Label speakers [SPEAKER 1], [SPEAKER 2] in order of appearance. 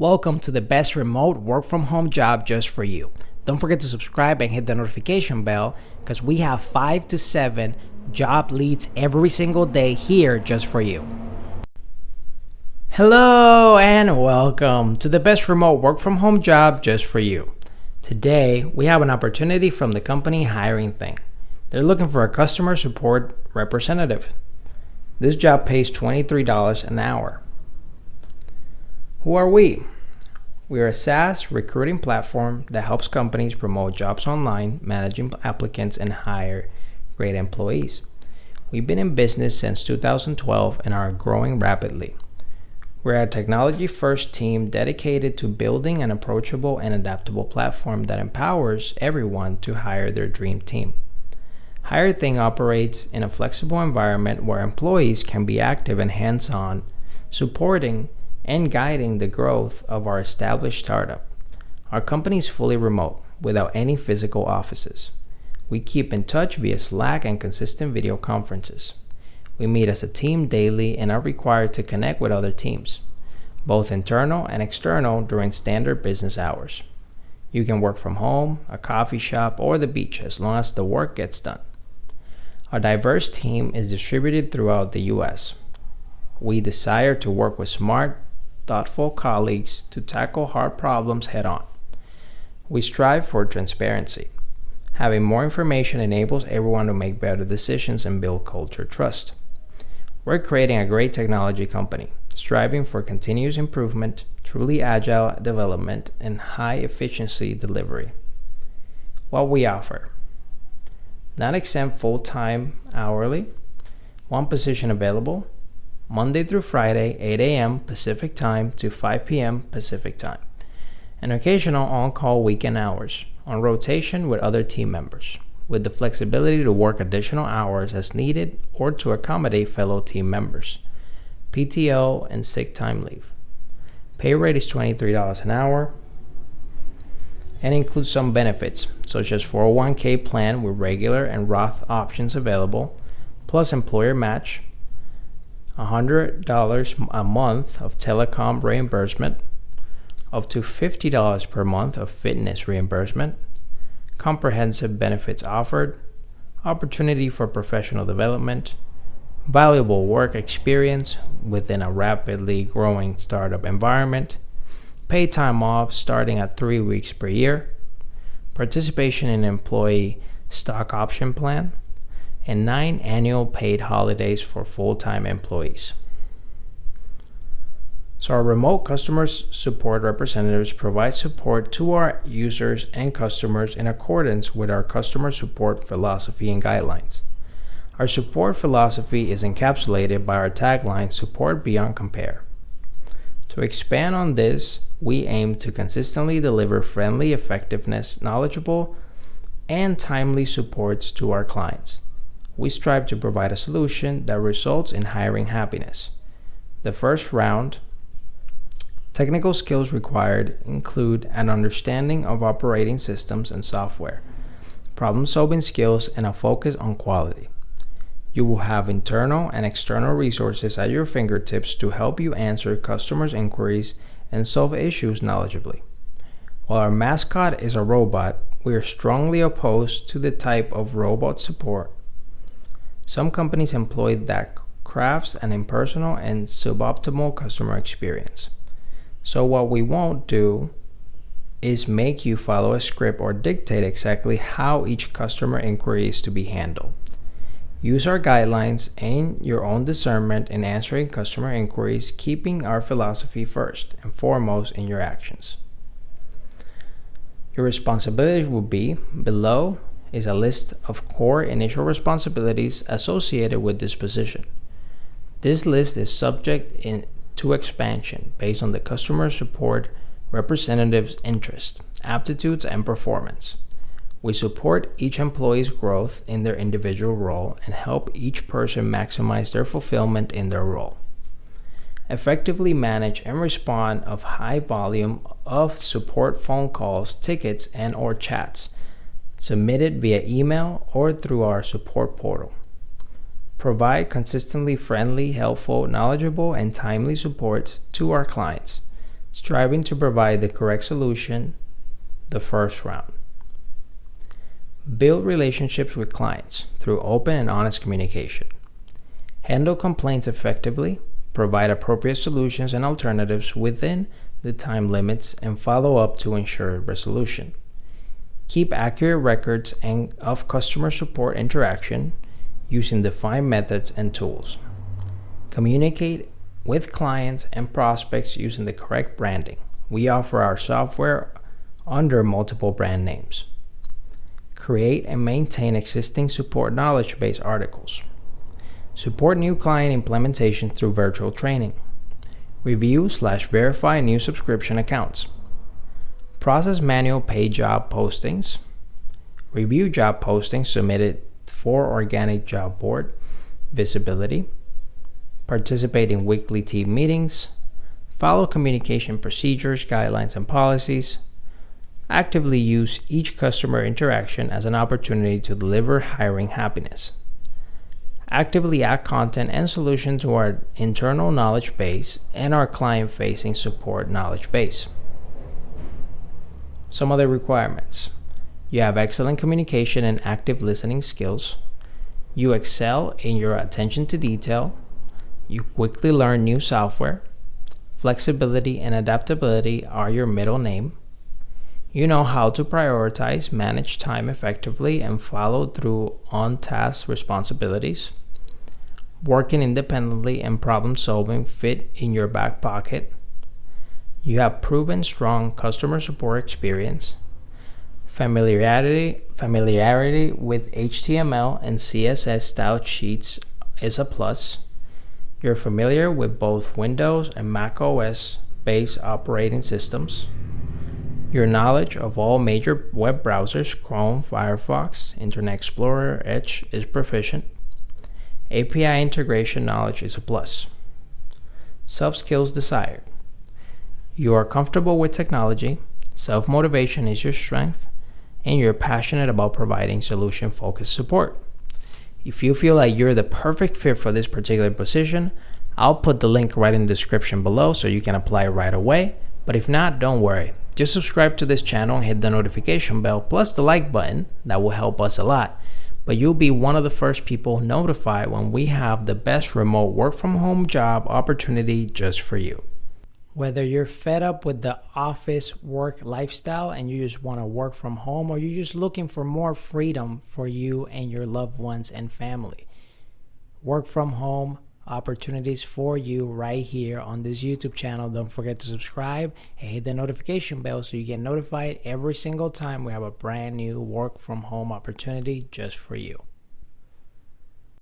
[SPEAKER 1] Welcome to the best remote work from home job just for you. Don't forget to subscribe and hit the notification bell because we have 5 to 7 job leads every single day here just for you. Hello and welcome to the best remote work from home job just for you. Today we have an opportunity from the company Hiring Thing. They're looking for a customer support representative. This job pays $23 an hour. Who are we? We are a SaaS recruiting platform that helps companies promote jobs online, managing applicants, and hire great employees. We've been in business since 2012 and are growing rapidly. We're a technology-first team dedicated to building an approachable and adaptable platform that empowers everyone to hire their dream team. HireThing operates in a flexible environment where employees can be active and hands-on, supporting and guiding the growth of our established startup. Our company is fully remote, without any physical offices. We keep in touch via Slack and consistent video conferences. We meet as a team daily and are required to connect with other teams, both internal and external, during standard business hours. You can work from home, a coffee shop, or the beach as long as the work gets done. Our diverse team is distributed throughout the U.S. We desire to work with smart, thoughtful colleagues to tackle hard problems head-on. We strive for transparency. Having more information enables everyone to make better decisions and build culture trust. We're creating a great technology company, striving for continuous improvement, truly agile development, and high-efficiency delivery. What we offer: non-exempt full-time hourly, one position available, Monday through Friday, 8 a.m. Pacific Time to 5 p.m. Pacific Time, and occasional on-call weekend hours, on rotation with other team members, with the flexibility to work additional hours as needed or to accommodate fellow team members, PTO and sick time leave. Pay rate is $23 an hour and includes some benefits, such as 401k plan with regular and Roth options available, plus employer match, $100 a month of telecom reimbursement, up to $50 per month of fitness reimbursement, comprehensive benefits offered, opportunity for professional development, valuable work experience within a rapidly growing startup environment, paid time off starting at 3 weeks per year, participation in employee stock option plan, and 9 annual paid holidays for full-time employees. So our remote customer support representatives provide support to our users and customers in accordance with our customer support philosophy and guidelines. Our support philosophy is encapsulated by our tagline, "Support Beyond Compare." To expand on this, we aim to consistently deliver friendly effectiveness, knowledgeable, and timely supports to our clients. We strive to provide a solution that results in hiring happiness. The first round, technical skills required include an understanding of operating systems and software, problem-solving skills, and a focus on quality. You will have internal and external resources at your fingertips to help you answer customers' inquiries and solve issues knowledgeably. While our mascot is a robot, we are strongly opposed to the type of robot support. Some companies employ that crafts an impersonal and suboptimal customer experience. So what we won't do is make you follow a script or dictate exactly how each customer inquiry is to be handled. Use our guidelines and your own discernment in answering customer inquiries, keeping our philosophy first and foremost in your actions. Your responsibilities will be below is a list of core initial responsibilities associated with this position. This list is subject to expansion based on the customer support representative's interest, aptitudes, and performance. We support each employee's growth in their individual role and help each person maximize their fulfillment in their role. Effectively manage and respond of high volume of support phone calls, tickets, and/or chats submitted via email or through our support portal. Provide consistently friendly, helpful, knowledgeable, and timely support to our clients. striving to provide the correct solution the first round. Build relationships with clients through open and honest communication. Handle complaints effectively, provide appropriate solutions and alternatives within the time limits, and follow up to ensure resolution. Keep accurate records of customer support interaction using defined methods and tools. Communicate with clients and prospects using the correct branding. We offer our software under multiple brand names. Create and maintain existing support knowledge base articles. Support new client implementation through virtual training. Review/verify new subscription accounts. Process manual paid job postings. Review job postings submitted for organic job board visibility. Participate in weekly team meetings. Follow communication procedures, guidelines, and policies. Actively use each customer interaction as an opportunity to deliver hiring happiness. Actively add content and solutions to our internal knowledge base and our client-facing support knowledge base. Some other requirements. You have excellent communication and active listening skills. You excel in your attention to detail. You quickly learn new software. Flexibility and adaptability are your middle name. You know how to prioritize, manage time effectively, and follow through on task responsibilities. Working independently and problem solving fit in your back pocket. You have proven strong customer support experience. Familiarity with HTML and CSS style sheets is a plus. You're familiar with both Windows and Mac OS based operating systems. Your knowledge of all major web browsers, Chrome, Firefox, Internet Explorer, Edge, is proficient. API integration knowledge is a plus. Soft skills desired. You are comfortable with technology, self-motivation is your strength, and you're passionate about providing solution-focused support. If you feel like you're the perfect fit for this particular position, I'll put the link right in the description below so you can apply right away. But if not, don't worry. Just subscribe to this channel and hit the notification bell plus the like button. That will help us a lot. But you'll be one of the first people notified when we have the best remote work from home job opportunity just for you. Whether you're fed up with the office work lifestyle and you just want to work from home, or you're just looking for more freedom for you and your loved ones and family, work from home opportunities for you right here on this YouTube channel. Don't forget to subscribe and hit the notification bell so you get notified every single time we have a brand new work from home opportunity just for you.